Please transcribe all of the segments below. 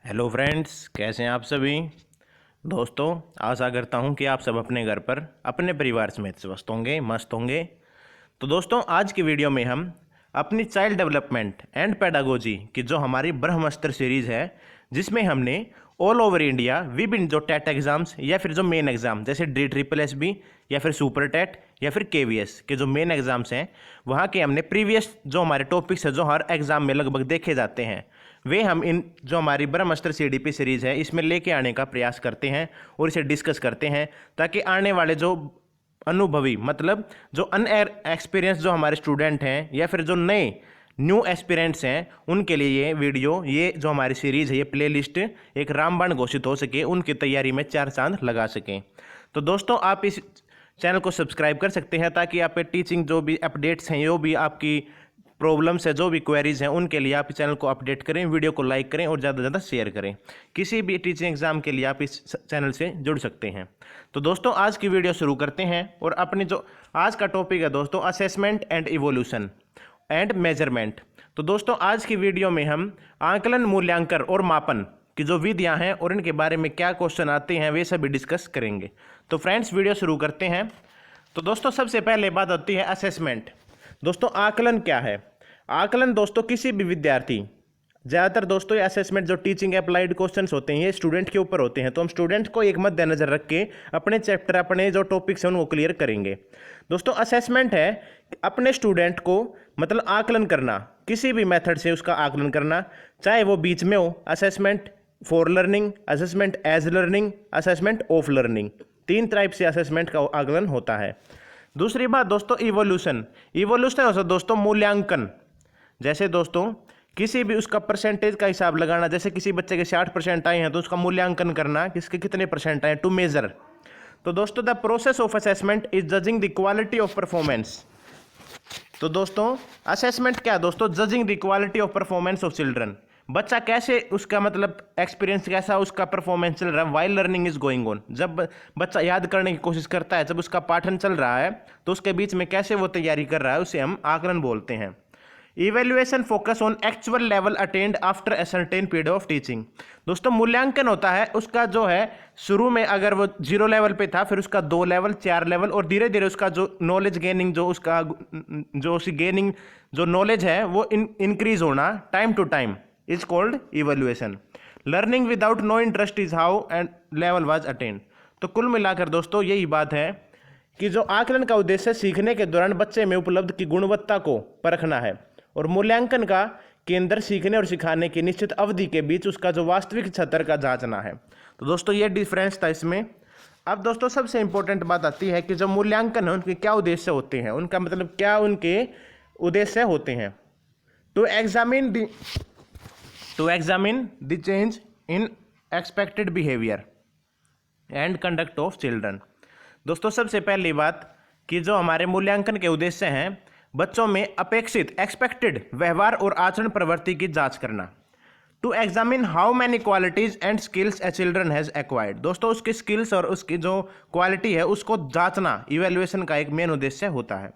Hello friends, कैसे हैं आप सभी दोस्तों। आशा करता हूं कि आप सब अपने घर पर अपने परिवार समेत स्वस्थ होंगे, मस्त होंगे। तो दोस्तों, आज की वीडियो में हम अपनी चाइल्ड डेवलपमेंट एंड पेडागोजी की जो हमारी ब्रह्मास्त्र सीरीज़ है, जिसमें हमने ऑल ओवर इंडिया विभिन्न जो टेट एग्जाम्स या फिर जो मेन एग्जाम जैसे DSSB या फिर सुपर टेट या फिर KVS के जो मेन एग्जाम्स हैं, वहाँ के हमने प्रीवियस जो हमारे टॉपिक्स है जो हर एग्जाम में लगभग देखे जाते हैं, वे हम इन जो हमारी ब्रह्मास्त्र CDP सीरीज़ है इसमें लेके आने का प्रयास करते हैं और इसे डिस्कस करते हैं, ताकि आने वाले जो अनुभवी मतलब जो एक्सपीरियंस जो हमारे स्टूडेंट हैं या फिर जो नए न्यू एस्पिरेंट्स हैं, उनके लिए ये वीडियो, ये जो हमारी सीरीज़ है, ये प्लेलिस्ट एक रामबाण घोषित हो सके, उनकी तैयारी में चार चांद लगा सकें। तो दोस्तों, आप इस चैनल को सब्सक्राइब कर सकते हैं ताकि आप टीचिंग जो भी अपडेट्स हैं, जो भी आपकी प्रॉब्लम्स है, जो भी क्वेरीज हैं, उनके लिए आप इस चैनल को अपडेट करें, वीडियो को लाइक करें और ज़्यादा से ज़्यादा शेयर करें। किसी भी टीचिंग एग्जाम के लिए आप इस चैनल से जुड़ सकते हैं। तो दोस्तों, आज की वीडियो शुरू करते हैं और अपनी जो आज का टॉपिक है दोस्तों, assessment and evolution and measurement. तो दोस्तों, आज की वीडियो में हम आकलन, मूल्यांकन और मापन की जो विधियां हैं और इनके बारे में क्या क्वेश्चन आते हैं, वे सभी डिस्कस करेंगे। तो फ्रेंड्स, वीडियो शुरू करते हैं। तो दोस्तों, सबसे पहले बात होती है असेसमेंट। दोस्तों, आकलन क्या है? आकलन दोस्तों किसी भी विद्यार्थी, ज़्यादातर दोस्तों ये असेसमेंट जो टीचिंग अप्लाइड क्वेश्चंस होते हैं, ये स्टूडेंट के ऊपर होते हैं, तो हम स्टूडेंट को एक मद्देनजर रख के अपने चैप्टर, अपने जो टॉपिक्स हैं उनको क्लियर करेंगे। दोस्तों, असेसमेंट है अपने स्टूडेंट को मतलब आकलन करना, किसी भी मेथड से उसका आकलन करना, चाहे वो बीच में हो, assessment for learning, assessment as learning, assessment of learning, तीन टाइप से असेसमेंट का आकलन होता है। दूसरी बात दोस्तों, इवोल्यूशन। इवोल्यूशन होता है दोस्तों मूल्यांकन। जैसे दोस्तों किसी भी उसका परसेंटेज का हिसाब लगाना, जैसे किसी बच्चे के 60% आए हैं तो उसका मूल्यांकन करना, किसके कितने परसेंट आए, टू मेजर। तो दोस्तों, the process of assessment is judging the quality of performance. तो दोस्तों, असेसमेंट क्या है दोस्तों? Judging the quality of performance of children. बच्चा कैसे, उसका मतलब एक्सपीरियंस कैसा, उसका परफॉर्मेंस चल रहा है while learning is going on. जब बच्चा याद करने की कोशिश करता है, जब उसका पाठन चल रहा है, तो उसके बीच में कैसे वो तैयारी कर रहा है, उसे हम आकलन बोलते हैं। Evaluation focus on actual level attend after a certain period of teaching. दोस्तों, मूल्यांकन होता है उसका जो है, शुरू में अगर वो 0 लेवल पे था, फिर उसका 2 लेवल, 4 लेवल, और धीरे धीरे उसका जो नॉलेज गेनिंग, जो उसका जो उसकी गेनिंग जो नॉलेज है वो इंक्रीज होना time to time is called evaluation. Learning without no interest is how and level was attend. तो कुल मिलाकर दोस्तों यही बात है कि जो आकलन का उद्देश्य सीखने के दौरान बच्चे में उपलब्ध की गुणवत्ता को परखना है, और मूल्यांकन का केंद्र सीखने और सिखाने की निश्चित अवधि के बीच उसका जो वास्तविक स्तर का जांचना है। तो दोस्तों, ये डिफरेंस था इसमें। अब दोस्तों, सबसे इंपॉर्टेंट बात आती है कि जो मूल्यांकन है उनके क्या उद्देश्य होते हैं, उनका मतलब क्या उनके उद्देश्य होते हैं। To examine the change in expected behaviour and conduct of children. दोस्तों, सबसे पहली बात कि जो हमारे मूल्यांकन के उद्देश्य हैं, बच्चों में अपेक्षित एक्सपेक्टेड व्यवहार और आचरण प्रवृत्ति की जांच करना। To examine how many qualities and skills a children has acquired. दोस्तों, उसकी स्किल्स और उसकी जो क्वालिटी है उसको जांचना इवेल्युएशन का एक मेन उद्देश्य होता है।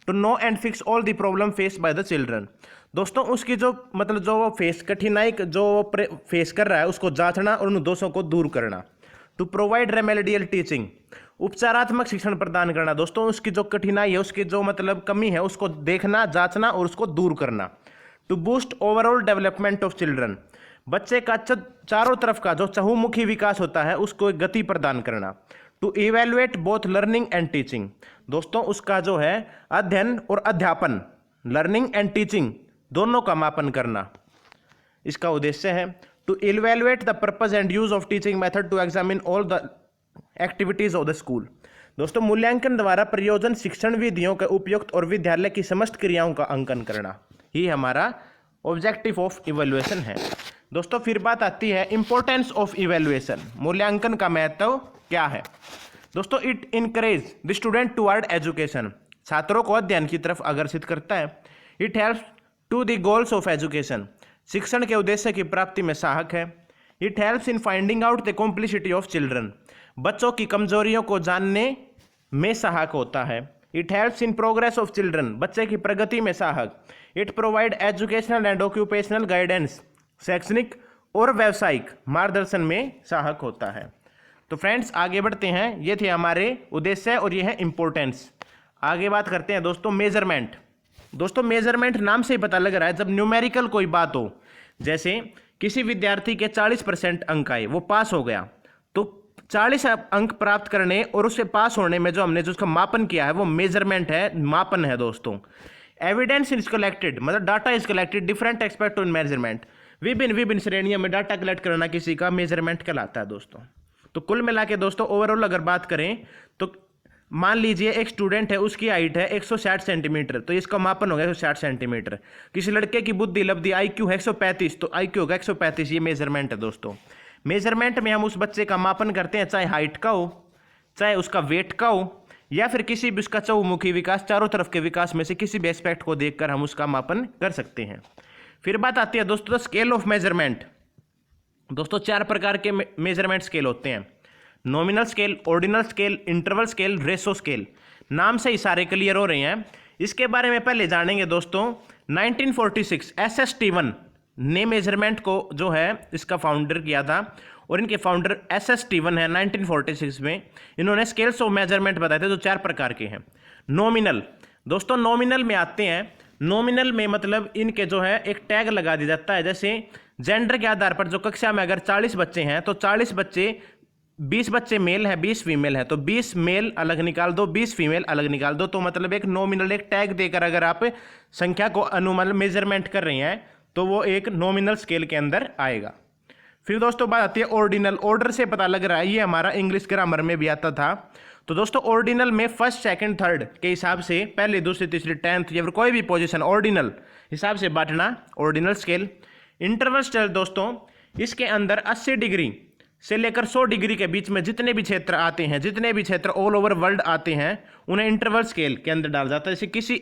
To know and fix all the problem face by the children. दोस्तों, उसकी जो मतलब जो वो कठिनाई जो फेस कर रहा है उसको जांचना और उन दोषों को दूर करना। टू प्रोवाइड रेमेडियल टीचिंग, उपचारात्मक शिक्षण प्रदान करना। दोस्तों, उसकी जो कठिनाई है, उसकी जो मतलब कमी है, उसको देखना, जांचना और उसको दूर करना। To boost overall development of children, बच्चे का चारों तरफ का जो चहुमुखी विकास होता है उसको एक गति प्रदान करना। To evaluate both learning and teaching. दोस्तों, उसका जो है अध्ययन और अध्यापन, लर्निंग एंड टीचिंग दोनों का मापन करना, इसका उद्देश्य है। To evaluate the purpose and use of teaching method to examine all the activities of the school. दोस्तों, मूल्यांकन द्वारा प्रयोजन शिक्षण विधियों के उपयुक्त और विद्यालय की समस्त क्रियाओं का अंकन करना ही हमारा ऑब्जेक्टिव ऑफ इवेल्युएशन है। दोस्तों, फिर बात आती है इंपॉर्टेंस ऑफ इवेल्युएशन। मूल्यांकन का महत्व क्या है? दोस्तों, it encourage the student toward education, छात्रों को अध्ययन की तरफ आकर्षित करता है। It helps to the goals of education, शिक्षण के उद्देश्य की प्राप्ति में सहायक है। It helps in finding out the complicity of children, बच्चों की कमजोरियों को जानने में सहायक होता है। It helps in progress of children, बच्चे की प्रगति में सहायक। It provide educational and occupational guidance, शैक्षणिक और व्यावसायिक मार्गदर्शन में सहायक होता है। तो फ्रेंड्स आगे बढ़ते हैं, ये थे हमारे उद्देश्य और ये है इंपॉर्टेंस। आगे बात करते हैं दोस्तों मेजरमेंट। दोस्तों मेजरमेंट नाम से ही पता लग रहा है, जब न्यूमेरिकल कोई बात हो, जैसे किसी विद्यार्थी के 40% अंक आए, वो पास हो गया, तो 40 अंक प्राप्त करने और उससे पास होने में जो हमने जो उसका मापन किया है वो मेजरमेंट है, मापन है दोस्तों। एविडेंस इज कलेक्टेड, मतलब data is collected different expect on measurement. विभिन्न श्रेणियों में डाटा कलेक्ट करना किसी का मेजरमेंट कहलाता है दोस्तों। तो कुल मिला के दोस्तों ओवरऑल अगर बात करें तो मान लीजिए एक स्टूडेंट है, उसकी हाइट है 160 सेंटीमीटर, तो इसका मापन होगा 160 सेंटीमीटर। किसी लड़के की बुद्धि लब्धि IQ है 135, तो IQ होगा 135, ये मेजरमेंट है दोस्तों। मेजरमेंट में हम उस बच्चे का मापन करते हैं, चाहे हाइट का हो, चाहे उसका वेट का हो, या फिर किसी भी उसका चहुमुखी विकास, चारों तरफ के विकास में से किसी भी एस्पेक्ट को देखकर हम उसका मापन कर सकते हैं। फिर बात आती है दोस्तों स्केल ऑफ मेजरमेंट। दोस्तों 4 प्रकार के मेजरमेंट स्केल होते हैं, nominal scale, ordinal scale, interval scale, ratio scale. नाम से ही सारे क्लियर हो रहे हैं। इसके बारे में पहले जानेंगे दोस्तों। 1946 SS स्टीवन ने मेजरमेंट को जो है इसका फाउंडर किया था, और इनके फाउंडर SS स्टीवन है। 1946 में इन्होंने स्केल्स ऑफ मेजरमेंट बताए थे, जो 4 प्रकार के हैं। नॉमिनल, दोस्तों नॉमिनल में आते हैं, नॉमिनल में मतलब इनके जो है एक टैग लगा दिया जाता है, जैसे जेंडर के आधार पर जो कक्षा में अगर 40 बच्चे हैं तो 40 बच्चे, 20 बच्चे मेल है 20 फीमेल है, तो 20 मेल अलग निकाल दो, 20 फीमेल अलग निकाल दो। तो मतलब एक नॉमिनल एक टैग देकर अगर आप संख्या को अनुमान मेजरमेंट कर रहे हैं तो वो एक नॉमिनल स्केल के अंदर आएगा। फिर दोस्तों बात आती है ऑर्डिनल। ऑर्डर से पता लग रहा है, ये हमारा इंग्लिश ग्रामर में भी आता था। तो दोस्तों ऑर्डिनल में फर्स्ट सेकंड थर्ड के हिसाब से पहली दूसरी तीसरी 10th या फिर कोई भी पोजीशन ऑर्डिनल हिसाब से बांटना, ऑर्डिनल स्केल। इंटरवल स्केल दोस्तों, इसके अंदर 80 डिग्री से लेकर 100 डिग्री के बीच में जितने भी क्षेत्र आते हैं, जितने भी क्षेत्र ऑल ओवर वर्ल्ड आते हैं, उन्हें इंटरवल स्केल के अंदर डाला जाता है। जैसे किसी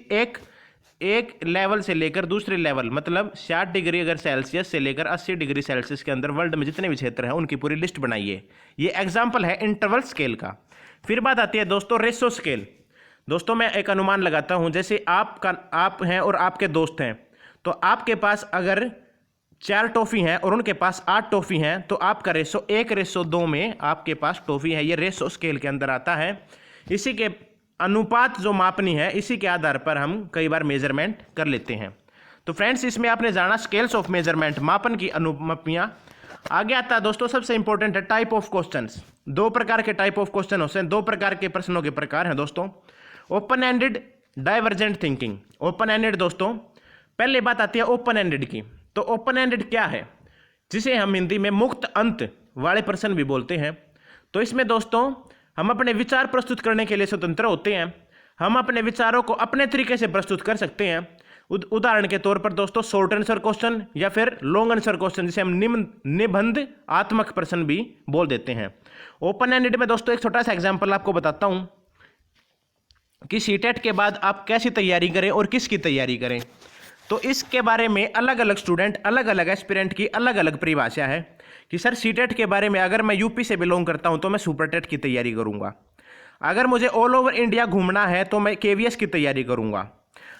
एक लेवल से लेकर दूसरे लेवल, मतलब 60 डिग्री अगर सेल्सियस से लेकर 80 डिग्री सेल्सियस के अंदर वर्ल्ड में जितने भी क्षेत्र हैं उनकी पूरी लिस्ट बनाइए। ये एग्जाम्पल है इंटरवल स्केल का। फिर बात आती है दोस्तों रेशो स्केल। दोस्तों मैं एक अनुमान लगाता हूं, जैसे आप हैं और आपके दोस्त हैं, तो आपके पास अगर 4 टॉफी हैं और उनके पास 8 टॉफी हैं, तो आपका रेशो 1:2 में आपके पास टॉफी है। ये रेशो स्केल के अंदर आता है। इसी के अनुपात जो मापनी है, इसी के आधार पर हम कई बार मेजरमेंट कर लेते हैं। तो फ्रेंड्स इसमें आपने जाना स्केल्स ऑफ मेजरमेंट, मापन की अनुमापियां। आगे आता है दोस्तों सबसे इंपॉर्टेंट है टाइप ऑफ क्वेश्चंस। 2 प्रकार के टाइप ऑफ क्वेश्चन होते हैं, 2 प्रकार के प्रश्नों के प्रकार हैं दोस्तों, open ended, divergent thinking. Open ended दोस्तों, पहले बात आती है ओपन एंडेड की। तो ओपन एंडेड क्या है, जिसे हम हिंदी में मुक्त अंत वाले प्रश्न भी बोलते हैं। तो इसमें दोस्तों हम अपने विचार प्रस्तुत करने के लिए स्वतंत्र होते हैं। हम अपने विचारों को अपने तरीके से प्रस्तुत कर सकते हैं। उदाहरण के तौर पर दोस्तों शॉर्ट आंसर क्वेश्चन या फिर लॉन्ग आंसर क्वेश्चन, जिसे हम निबंध आत्मक प्रश्न भी बोल देते हैं। ओपन एंडेड में दोस्तों एक छोटा सा एग्जाम्पल आपको बताता हूं कि सीटेट के बाद आप कैसी तैयारी करें और किसकी तैयारी करें। तो इसके बारे में अलग अलग स्टूडेंट, अलग अलग एस्पिरेंट की अलग अलग परिभाषा है कि सर सीटेट के बारे में अगर मैं यूपी से बिलोंग करता हूं तो मैं सुपरटेट की तैयारी करूंगा। अगर मुझे ऑल ओवर इंडिया घूमना है तो मैं केवीएस की तैयारी करूंगा।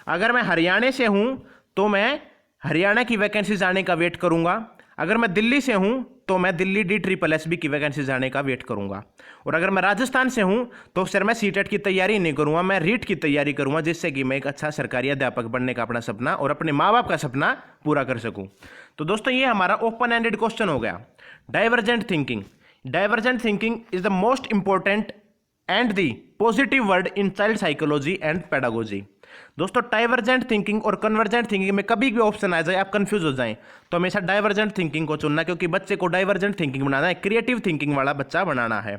अगर मैं हरियाणा से हूं तो मैं हरियाणा की वैकेंसीज आने का वेट करूंगा। अगर मैं दिल्ली से हूं तो मैं दिल्ली DSSB की वैकेंसीज आने का वेट करूंगा। और अगर मैं राजस्थान से हूं तो सर मैं सीटेट की तैयारी नहीं करूंगा, मैं रीट की तैयारी करूंगा, जिससे कि मैं एक अच्छा सरकारी अध्यापक बनने का अपना सपना और अपने माँ बाप का सपना पूरा कर सकूं। तो दोस्तों ये हमारा ओपन एंडेड क्वेश्चन हो गया। Divergent thinking. Divergent thinking is the most important and the positive word in child psychology and pedagogy. दोस्तों डाइवर्जेंट थिंकिंग और कन्वर्जेंट थिंकिंग में कभी भी ऑप्शन आ जाए आप कंफ्यूज हो जाएं तो हमेशा डाइवर्जेंट थिंकिंग को चुनना, क्योंकि बच्चे को डाइवर्जेंट थिंकिंग बनाना है, क्रिएटिव थिंकिंग वाला बच्चा बनाना है।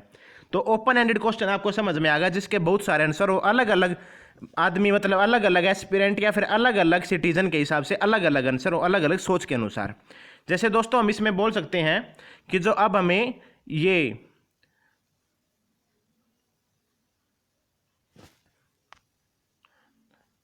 तो ओपन एंडेड क्वेश्चन आपको समझ में आ गया, जिसके बहुत सारे आंसर हो, अलग अलग आदमी मतलब अलग अलग एस्पिरेंट या फिर अलग अलग सिटीजन के हिसाब से अलग अलग आंसर हो, अलग अलग सोच के अनुसार। जैसे दोस्तों हम इसमें बोल सकते हैं कि जो अब हमें ये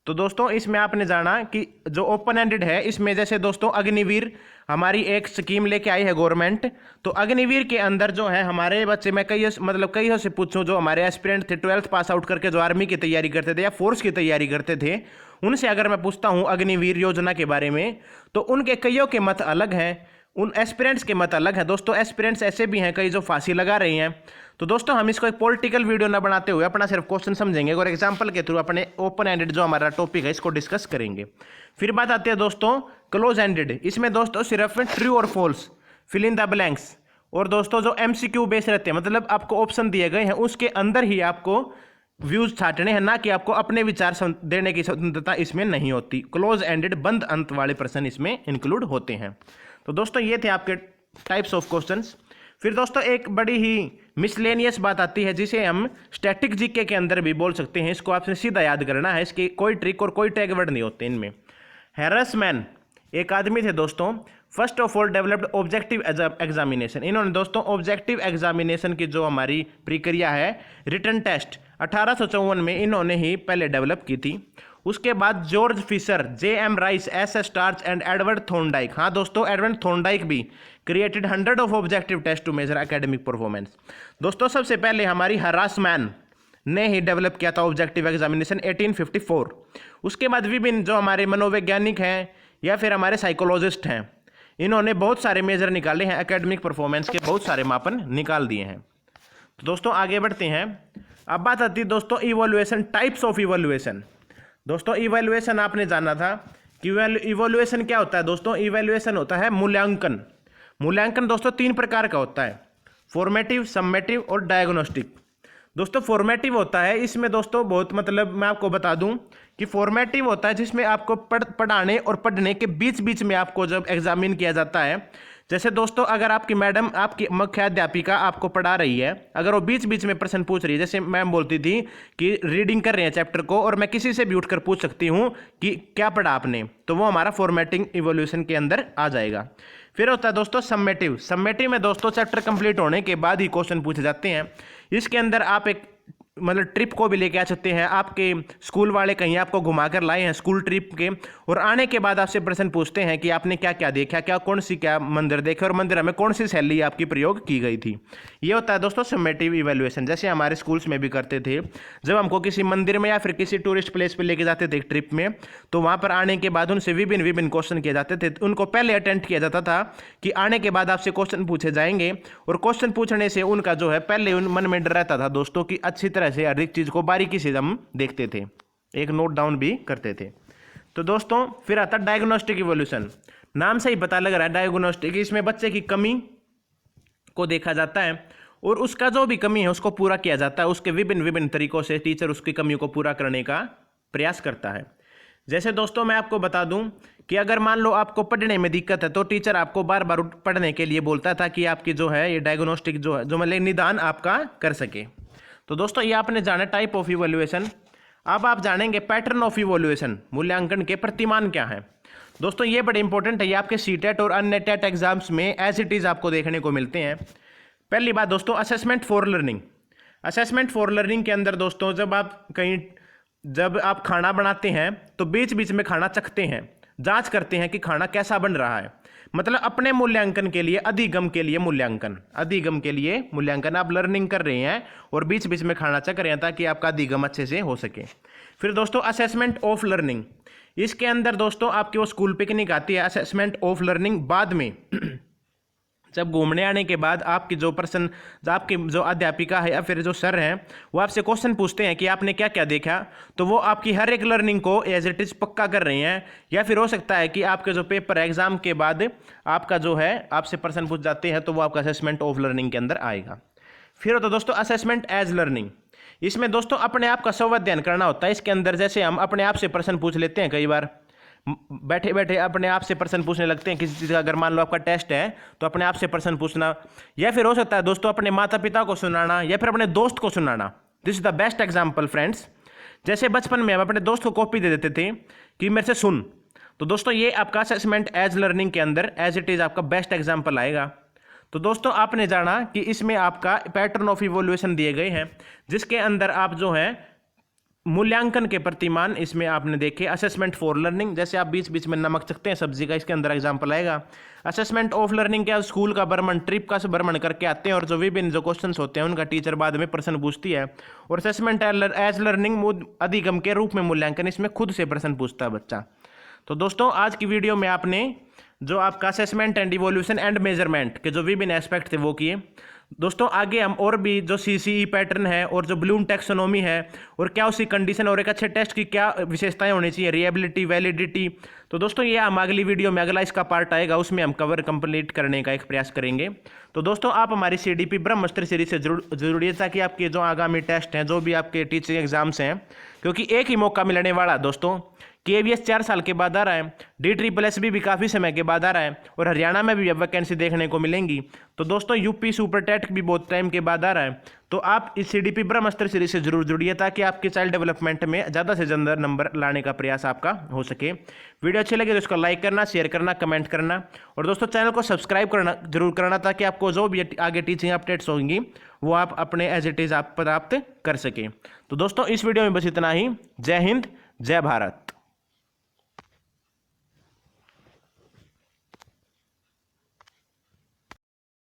तो दोस्तों इसमें आपने जाना कि जो ओपन एंडेड है इसमें जैसे दोस्तों अग्निवीर हमारी एक स्कीम लेके आई है गवर्नमेंट। तो अग्निवीर के अंदर जो है हमारे बच्चे, मैं कई से पूछूं जो हमारे एस्पिरेंट थे 12th पास आउट करके जो आर्मी की तैयारी करते थे या फोर्स की तैयारी करते थे, उनसे अगर मैं पूछता हूं अग्निवीर योजना के बारे में तो उनके कईयों के मत अलग हैं। उन एस्पिरेंट्स के मत अलग हैं दोस्तों। एस्पिरेंट्स ऐसे भी हैं कई जो फांसी लगा रही हैं। तो दोस्तों हम इसको एक पॉलिटिकल वीडियो ना बनाते हुए अपना सिर्फ क्वेश्चन समझेंगे और एग्जांपल के थ्रू अपने ओपन एंडेड जो हमारा टॉपिक है इसको डिस्कस करेंगे। फिर बात आती है दोस्तों क्लोज एंडेड। इसमें दोस्तों सिर्फ ट्रू और false, fill in the blanks और दोस्तों जो MCQ बेस रहते हैं, मतलब आपको ऑप्शन दिए गए हैं उसके अंदर ही आपको व्यूज छाटने हैं, ना कि आपको अपने विचार देने की स्वतंत्रता इसमें नहीं होती। क्लोज एंडेड बंद अंत वाले प्रश्न इसमें इंक्लूड होते हैं। तो दोस्तों ये थे आपके टाइप्स ऑफ क्वेश्चंस। फिर दोस्तों एक बड़ी ही मिसलेनियस बात आती है जिसे हम स्टैटिक जीके के अंदर भी बोल सकते हैं। इसको आपने सीधा याद करना है, इसकी कोई ट्रिक और कोई टैग वर्ड नहीं होते इनमें। हैरसमैन एक आदमी थे दोस्तों, first of all developed objective examination. इन्होंने दोस्तों ऑब्जेक्टिव एग्जामिनेशन की जो हमारी प्रक्रिया है रिटन टेस्ट 1854 में इन्होंने ही पहले डेवलप की थी। उसके बाद George Fisher, JM Rice, SS Starch and Edward Thorndike, हाँ दोस्तों एडवर्ड थॉर्नडाइक भी created 100 of objective test to measure academic performance. दोस्तों सबसे पहले हमारी हैरासमैन ने ही डेवलप किया था ऑब्जेक्टिव एग्जामिनेशन 1854। उसके बाद विभिन्न जो हमारे मनोवैज्ञानिक हैं या फिर हमारे साइकोलॉजिस्ट हैं, इन्होंने बहुत सारे मेजर निकाले हैं, एकेडमिक परफॉर्मेंस के बहुत सारे मापन निकाल दिए हैं। तो दोस्तों आगे बढ़ते हैं। अब बात आती है दोस्तों इवोल्यूएशन, टाइप्स ऑफ इवोल्यूएशन। दोस्तों इवोल्यूएशन आपने जाना था कि इवोल्यूएशन क्या होता है दोस्तों। इवोल्यूएशन होता है मूल्यांकन। मूल्यांकन दोस्तों 3 प्रकार का होता है, फॉर्मेटिव, सम्मेटिव और डायग्नोस्टिक। दोस्तों फॉर्मेटिव होता है, इसमें दोस्तों बहुत मतलब मैं आपको बता दूं कि फॉर्मेटिव होता है जिसमें आपको पढ़ाने और पढ़ने के बीच बीच में आपको जब एग्जामिन किया जाता है। जैसे दोस्तों अगर आपकी मैडम, आपकी मुख्याध्यापिका आपको पढ़ा रही है, अगर वो बीच बीच में प्रश्न पूछ रही है, जैसे मैम बोलती थी कि रीडिंग कर रहे हैं चैप्टर को और मैं किसी से भी उठकर पूछ सकती हूँ कि क्या पढ़ा आपने, तो वो हमारा फॉर्मेटिंग इवोल्यूशन के अंदर आ जाएगा। फिर होता है दोस्तों सम्मेटिव। सम्मेटिव में दोस्तों चैप्टर कंप्लीट होने के बाद ही क्वेश्चन पूछे जाते हैं। इसके अंदर आप एक मतलब ट्रिप को भी लेके आ सकते हैं, आपके स्कूल वाले कहीं आपको घुमाकर लाए हैं स्कूल ट्रिप के, और आने के बाद आपसे प्रश्न पूछते हैं कि आपने क्या क्या देखा, क्या मंदिर देखे और मंदिर में कौन सी शैली आपकी प्रयोग की गई थी। ये होता है दोस्तों समेटिव इवैल्यूएशन। जैसे हमारे स्कूल्स में भी करते थे, जब हमको किसी मंदिर में या फिर किसी टूरिस्ट प्लेस पर लेके जाते थे ट्रिप में, तो वहाँ पर आने के बाद उनसे विभिन्न क्वेश्चन किए जाते थे। उनको पहले अटेंड किया जाता था कि आने के बाद आपसे क्वेश्चन पूछे जाएंगे, और क्वेश्चन पूछने से उनका जो है पहले उन मन में डर रहता था दोस्तों कि अच्छी तरह से हर एक चीज को बारीकी से हम देखते थे, एक नोट डाउन भी करते थे। तो दोस्तों फिर आता डायग्नोस्टिक इवोल्यूशन। नाम से ही पता लग रहा है डायग्नोस्टिक, इसमें बच्चे की कमी को देखा जाता है और उसका जो भी कमी है उसको पूरा किया जाता है। उसके विभिन्न तरीकों से टीचर उसकी कमी को पूरा करने का प्रयास करता है। जैसे दोस्तों मैं आपको बता दूं कि अगर मान लो आपको पढ़ने में दिक्कत है तो टीचर आपको बार बार पढ़ने के लिए बोलता था कि आपकी जो है ये डायग्नोस्टिक जो है, जो मतलब निदान आपका कर सके। तो दोस्तों ये आपने जाना टाइप ऑफ इवोल्यूएशन। अब आप जानेंगे पैटर्न ऑफ इवोल्यूएशन, मूल्यांकन के प्रतिमान क्या है। दोस्तों ये बड़े इंपॉर्टेंट है, ये आपके सीटेट और अन्य टेट एग्जाम्स में एज इट इज आपको देखने को मिलते हैं। पहली बात दोस्तों assessment for learning. Assessment for learning के अंदर दोस्तों जब आप खाना बनाते हैं तो बीच बीच में खाना चखते हैं, जांच करते हैं कि खाना कैसा बन रहा है। मतलब अपने मूल्यांकन के लिए, अधिगम के लिए मूल्यांकन आप लर्निंग कर रहे हैं और बीच बीच में खाना चख रहे हैं ताकि आपका अधिगम अच्छे से हो सके। फिर दोस्तों असेसमेंट ऑफ लर्निंग, इसके अंदर दोस्तों आपकी वो स्कूल पिकनिक आती है, असेसमेंट ऑफ लर्निंग बाद में जब घूमने आने के बाद आपकी आपकी जो अध्यापिका है या फिर जो सर हैं वो आपसे क्वेश्चन पूछते हैं कि आपने क्या क्या देखा, तो वो आपकी हर एक लर्निंग को एज इट इज पक्का कर रहे हैं। या फिर हो सकता है कि आपके जो पेपर एग्जाम के बाद आपका जो है आपसे प्रश्न पूछ जाते हैं तो वो आपका असेसमेंट ऑफ लर्निंग के अंदर आएगा। फिर होता है दोस्तों असेसमेंट एज लर्निंग। इसमें दोस्तों अपने आप का स्व अध्ययन करना होता है। इसके अंदर जैसे हम अपने आप से प्रश्न पूछ लेते हैं, कई बार बैठे बैठे अपने आप से प्रश्न पूछने लगते हैं किसी चीज़ का। अगर मान लो आपका टेस्ट है तो अपने आप से प्रश्न पूछना, या फिर हो सकता है दोस्तों अपने माता पिता को सुनाना या फिर अपने दोस्त को सुनाना। This is the best example friends. जैसे बचपन में हम अपने दोस्त को कॉपी दे देते थे कि मेरे से सुन, तो दोस्तों ये आपका असेसमेंट एज लर्निंग के अंदर एज इट इज आपका बेस्ट एग्जाम्पल आएगा। तो दोस्तों आपने जाना कि इसमें आपका पैटर्न ऑफ इवोल्यूशन दिए गए हैं, जिसके अंदर आप जो है मूल्यांकन के प्रतिमान इसमें आपने देखे। असेसमेंट फॉर लर्निंग, जैसे आप बीच बीच में नमक चखते हैं सब्जी का, इसके अंदर एग्जांपल आएगा। असेसमेंट ऑफ लर्निंग क्या, स्कूल का भ्रमण, ट्रिप का भ्रमण करके आते हैं और जो विभिन्न जो क्वेश्चंस होते हैं उनका टीचर बाद में प्रश्न पूछती है। और असेसमेंट एज लर्निंग अधिगम के रूप में मूल्यांकन, इसमें खुद से प्रश्न पूछता है बच्चा। तो दोस्तों आज की वीडियो में आपने जो आपका assessment and evolution and measurement के जो विभिन्न एस्पेक्ट थे वो किए। दोस्तों आगे हम और भी जो सीसीई पैटर्न है और जो ब्लूम टैक्सोनॉमी है और क्या उसकी कंडीशन और एक अच्छे टेस्ट की क्या विशेषताएं होनी चाहिए, रिएबिलिटी, वैलिडिटी, तो दोस्तों ये हम अगली वीडियो में, अगला इसका पार्ट आएगा, उसमें हम कवर कंप्लीट करने का एक प्रयास करेंगे। तो दोस्तों आप हमारी CDP ब्रह्मास्त्र सीरीज से जरूर जुड़िए ताकि आपके जो आगामी टेस्ट हैं, जो भी आपके टीचिंग एग्जाम्स हैं, क्योंकि एक ही मौका मिलने वाला दोस्तों। KVS 4 साल के बाद आ रहा है, DSSS भी काफ़ी समय के बाद आ रहा है और हरियाणा में भी अब वैकेंसी देखने को मिलेंगी। तो दोस्तों यूपी सुपर टेट भी बहुत टाइम के बाद आ रहा है। तो आप इस CDP ब्रह्मास्त्र सीरीज से जरूर जुड़िए ताकि आपके चाइल्ड डेवलपमेंट में ज़्यादा से ज़्यादा नंबर लाने का प्रयास आपका हो सके। वीडियो अच्छी लगे तो इसको लाइक करना, शेयर करना, कमेंट करना और दोस्तों चैनल को सब्सक्राइब करना जरूर करना ताकि आपको जो भी आगे टीचिंग अपडेट्स होंगी वो आप अपने एज इट इज़ आप प्राप्त कर सकें। तो दोस्तों इस वीडियो में बस इतना ही। जय हिंद, जय भारत।